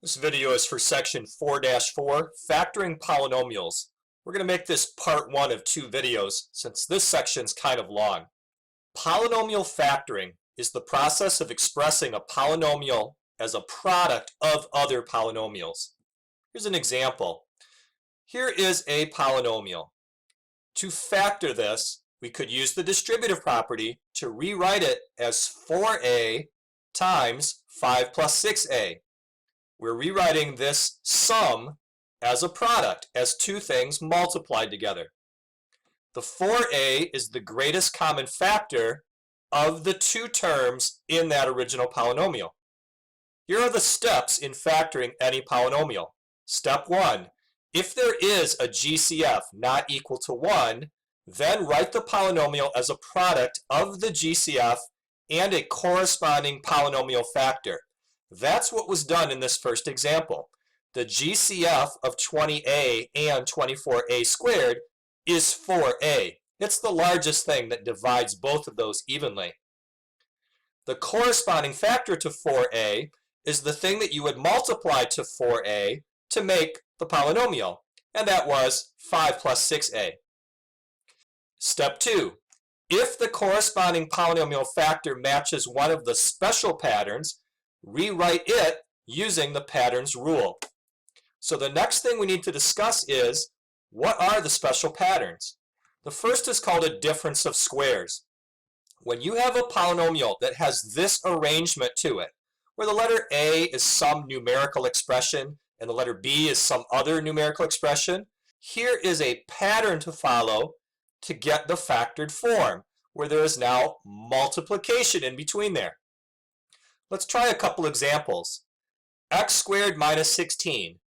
This video is for section 4-4, factoring polynomials. We're going to make this part one of two videos since this section's kind of long. Polynomial factoring is the process of expressing a polynomial as a product of other polynomials. Here's an example. Here is a polynomial. To factor this, we could use the distributive property to rewrite it as 4a times 5 plus 6a. We're rewriting this sum as a product, as two things multiplied together. The 4a is the greatest common factor of the two terms in that original polynomial. Here are the steps in factoring any polynomial. Step 1. If there is a GCF not equal to 1, then write the polynomial as a product of the GCF and a corresponding polynomial factor. That's what was done in this first example. The GCF of 20a and 24a squared is 4a. It's the largest thing that divides both of those evenly. The corresponding factor to 4a is the thing that you would multiply to 4a to make the polynomial, and that was 5 plus 6a. Step 2. If the corresponding polynomial factor matches one of the special patterns, rewrite it using the patterns rule. So the next thing we need to discuss is, what are the special patterns? The first is called a difference of squares. When you have a polynomial that has this arrangement to it, where the letter a is some numerical expression and the letter b is some other numerical expression, here is a pattern to follow to get the factored form, where there is now multiplication in between there. Let's try a couple examples. X squared minus 16.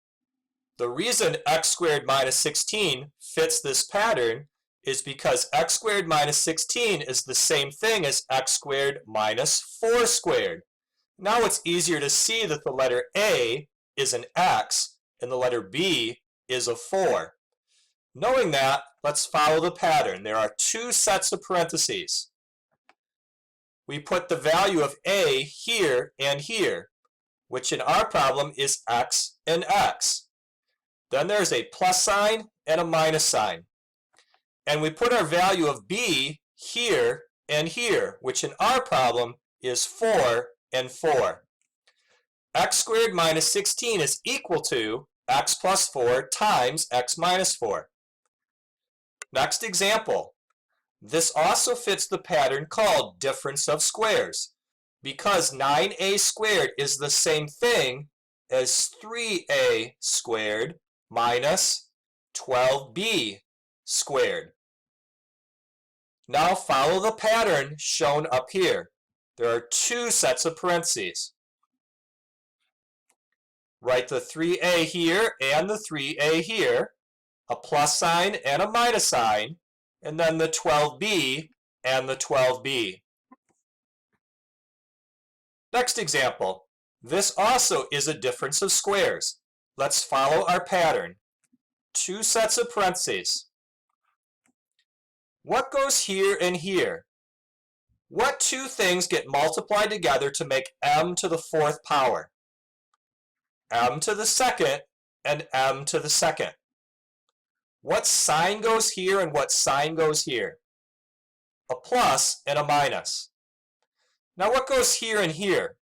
The reason x squared minus 16 fits this pattern is because x squared minus 16 is the same thing as x squared minus 4 squared. Now it's easier to see that the letter a is an x and the letter b is a 4. Knowing that, let's follow the pattern. There are two sets of parentheses. We put the value of a here and here, which in our problem is x and x. Then there's a plus sign and a minus sign. And we put our value of b here and here, which in our problem is 4 and 4. X squared minus 16 is equal to x plus 4 times x minus 4. Next example. This also fits the pattern called difference of squares, because 9a squared is the same thing as 3a squared minus 12b squared. Now follow the pattern shown up here. There are two sets of parentheses. Write the 3a here and the 3a here, a plus sign and a minus sign, and then the 12b and the 12b. Next example. This also is a difference of squares. Let's follow our pattern. Two sets of parentheses. What goes here and here? What two things get multiplied together to make m to the 4th power? M to the 2nd and m to the 2nd. What sign goes here and what sign goes here? A plus and a minus. Now what goes here and here?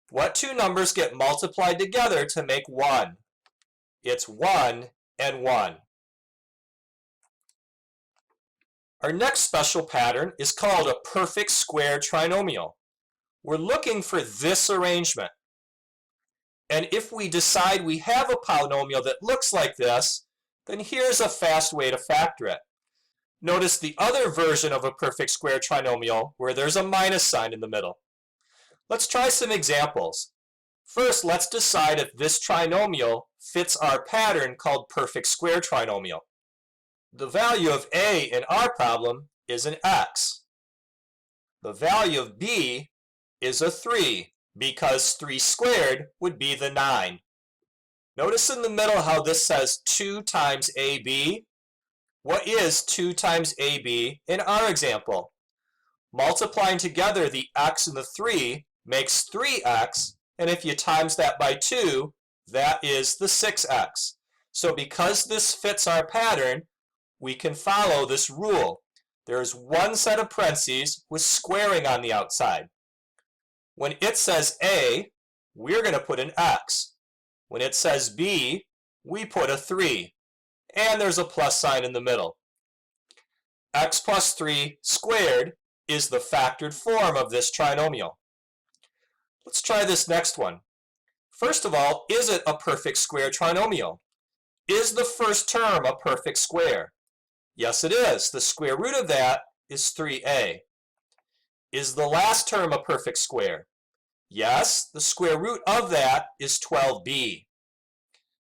What two numbers get multiplied together to make 1? It's 1 and 1. Our next special pattern is called a perfect square trinomial. We're looking for this arrangement. And if we decide we have a polynomial that looks like this, then here's a fast way to factor it. Notice the other version of a perfect square trinomial where there's a minus sign in the middle. Let's try some examples. First, let's decide if this trinomial fits our pattern called perfect square trinomial. The value of a in our problem is an x. The value of b is a 3, because 3 squared would be the 9. Notice in the middle how this says 2 times ab. What is 2 times ab in our example? Multiplying together the x and the 3 makes 3x, and if you times that by 2, That is the 6x. So because this fits our pattern, we can follow this rule. There's one set of parentheses with squaring on the outside. When it says A, we're going to put an x. When it says B, we put a 3. And there's a plus sign in the middle. X plus 3 squared is the factored form of this trinomial. Let's try this next one. First of all, is it a perfect square trinomial? Is the first term a perfect square? Yes, it is. The square root of that is 3a. Is the last term a perfect square? Yes, the square root of that is 12b.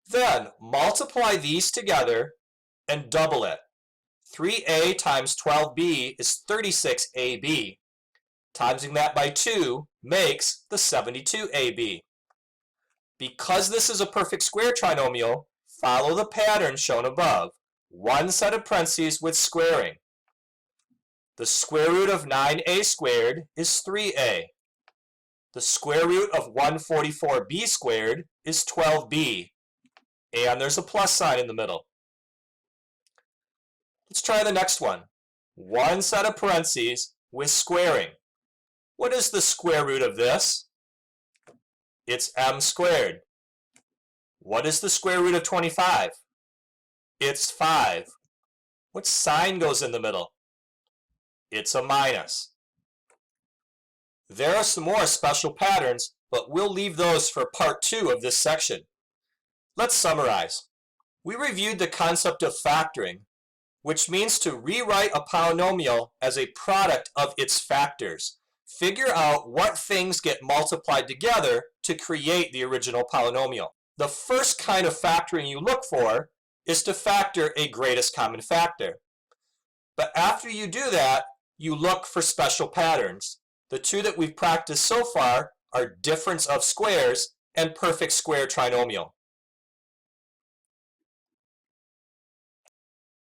Then multiply these together and double it. 3a times 12b is 36ab. Timesing that by 2 makes the 72ab. Because this is a perfect square trinomial, follow the pattern shown above. One set of parentheses with squaring. The square root of 9a squared is 3a. The square root of 144b squared is 12b. And there's a plus sign in the middle. Let's try the next one. One set of parentheses with squaring. What is the square root of this? It's m squared. What is the square root of 25? It's 5. What sign goes in the middle? It's a minus. There are some more special patterns, but we'll leave those for part 2 of this section. Let's summarize. We reviewed the concept of factoring, which means to rewrite a polynomial as a product of its factors. Figure out what things get multiplied together to create the original polynomial. The first kind of factoring you look for is to factor a greatest common factor. But after you do that, you look for special patterns. The two that we've practiced so far are difference of squares and perfect square trinomial.